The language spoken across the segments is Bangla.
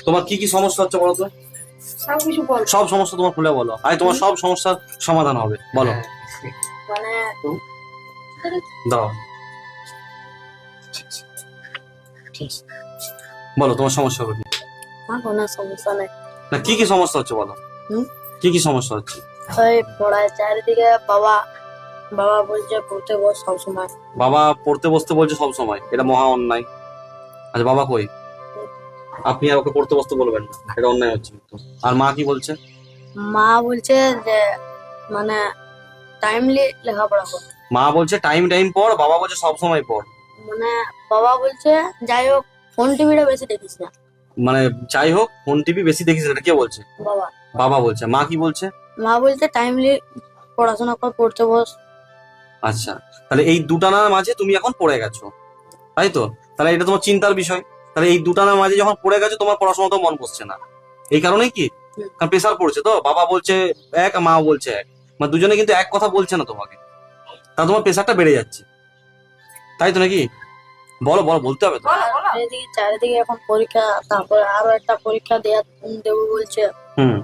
তোমার কি কি সমস্যা হচ্ছে বলো তো? সবকিছু বল। সব সমস্যা তোমার খুলে বলো, আর তোমার সব সমস্যার সমাধান হবে, বলো। মানে দাও, বলো তোমার সমস্যা কি? আমার কোনো সমস্যা নেই। না, কি কি সমস্যা হচ্ছে বলো? কি কি সমস্যা হচ্ছে? ওই পড়ায় চারিদিকে বাবা বাবা বলছে পড়তে বস সবসময়। বাবা পড়তে বসতে বলছে সব সময়, এটা মহা অন্যায়। আচ্ছা, বাবা কই? আপনি আর ওকে পড়তে বসতে বলবেন না, এটা অন্যায় হচ্ছে কিন্তু। আর মা কি বলছে? মা বলছে যে মানে টাইমলি লেখাপড়া কর। মা বলছে টাইম টাইম পড়, বাবা বলছে সব সময় পড়। মানে বাবা বলছে যাই হোক ফোন টিভিটা বেশি দেখিস না। মানে যাই হোক ফোন টিভি বেশি দেখিস, এটা কে বলছে? বাবা বাবা বলছে। মা কি বলছে? মা বলছে টাইমলি পড়াশোনা কর, পড়তে বস। আচ্ছা, তাহলে এই দুটানার মাঝে তুমি এখন পড়ে গেছো, তাই তো? তাহলে এটা তোমার চিন্তার বিষয়। তাহলে এই দুটানার মাঝে যখন পড়ে গেছো, তোমার পড়াশোনা তো মন বসছে না। এই কারণেই কি? কারণ প্রেসার পড়ছে তো, বাবা বলছে এক, মা বলছে এক, মানে দুজনে কিন্তু এক কথা বলছে না তোমাকে, তা তোমার প্রেসারটা বেড়ে যাচ্ছে, তাই তো নাকি? বলো বলো, বলতে হবে তো। চারিদিকে চারিদিকে এখন পরীক্ষা, তারপরে আরো একটা পরীক্ষা দেবো বলছে। হুম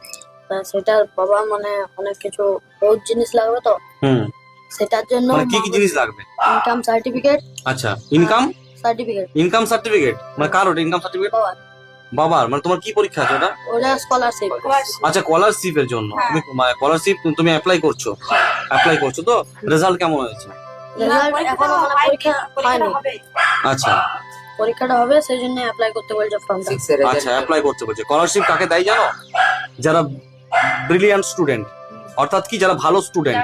তা সেটার বাবা মানে অনেক কিছু বহুত জিনিস লাগবে তো, হুম সেটার জন্য মানে কি কি জিনিস লাগবে? Income certificate. আচ্ছা, ইনকাম সার্টিফিকেট ইনকাম সার্টিফিকেট মানে কার? ওটা ইনকাম সার্টিফিকেট বাবার? মানে তোমার কি পরীক্ষা আছে ওটা? ওটা স্কলারশিপ। আচ্ছা, স্কলারশিপের জন্য তুমি স্কলারশিপ তুমি অ্যাপ্লাই করছো, তো রেজাল্ট কেমন হয়েছে? রেজাল্ট এখনো মানে পরীক্ষা হয়নি। আচ্ছা পরীক্ষাটা হবে সেই জন্য অ্যাপ্লাই করতে বলছে ফর্মটা। আচ্ছা, অ্যাপ্লাই করতে বলছে। স্কলারশিপ কাকে দেয় জানো? যারা ব্রিলিয়ান্ট স্টুডেন্ট, অর্থাৎ কি যারা ভালো স্টুডেন্ট,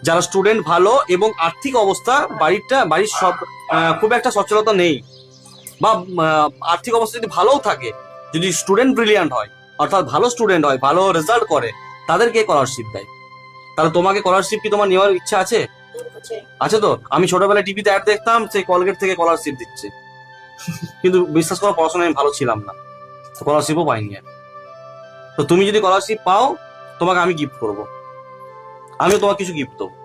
যারা স্টুডেন্ট ভালো এবং আর্থিক অবস্থা বাড়ির সব খুব একটা সচ্ছলতা নেই, বা আর্থিক অবস্থা যদি ভালোও থাকে, যদি স্টুডেন্ট ব্রিলিয়ান্ট হয়, অর্থাৎ ভালো স্টুডেন্ট হয়, ভালো রেজাল্ট করে, তাদেরকে স্কলারশিপ দেয়। তাহলে তোমাকে স্কলারশিপ কি তোমার নেওয়ার ইচ্ছা আছে? আছে তো। আমি ছোটবেলায় টিভিতে অ্যাড দেখতাম, সেই কলগেট থেকে স্কলারশিপ দিচ্ছে, কিন্তু বিশ্বাস করো পড়াশোনায় আমি ভালো ছিলাম না, স্কলারশিপও পাইনি আমি। তো তুমি যদি স্কলারশিপ পাও, তোমাকে আমি গিফট করব, আমিও তোমাকে কিছু গিফট দেবো।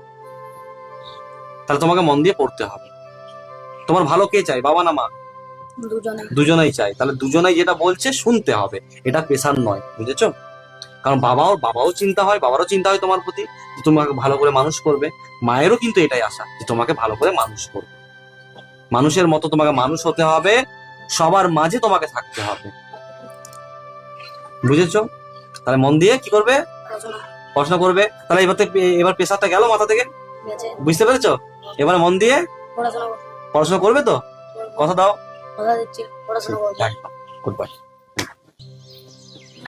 তাহলে তোমাকে মন দিয়ে পড়তে হবে। তোমার ভালো কে চাই, বাবা না মা? দুজনে। দুজনেই চাই। তাহলে দুজনেই যেটা বলছে শুনতে হবে, এটা প্রেশার নয়, বুঝেছো? কারণ বাবাও চিন্তা হয়, বাবারও চিন্তা হয় তোমার প্রতি, যে তোমাকে ভালো করে মানুষ করবে। মায়েরও কিন্তু এটাই আশা, যে তোমাকে ভালো করে মানুষ করবে, মানুষের মতো তোমাকে মানুষ হতে হবে, সবার মাঝে তোমাকে থাকতে হবে, বুঝেছো? তাহলে মন দিয়ে কি করবে? পড়াশোনা করবে। তাহলে এবার প্রেশারটা গেল মাথা থেকে, বুঝতে পেরেছো? এবার মন দিয়ে পড়াশোনা করবে তো? কথা দাও। কথা দিচ্ছি পড়াশোনা করবো। Good bye.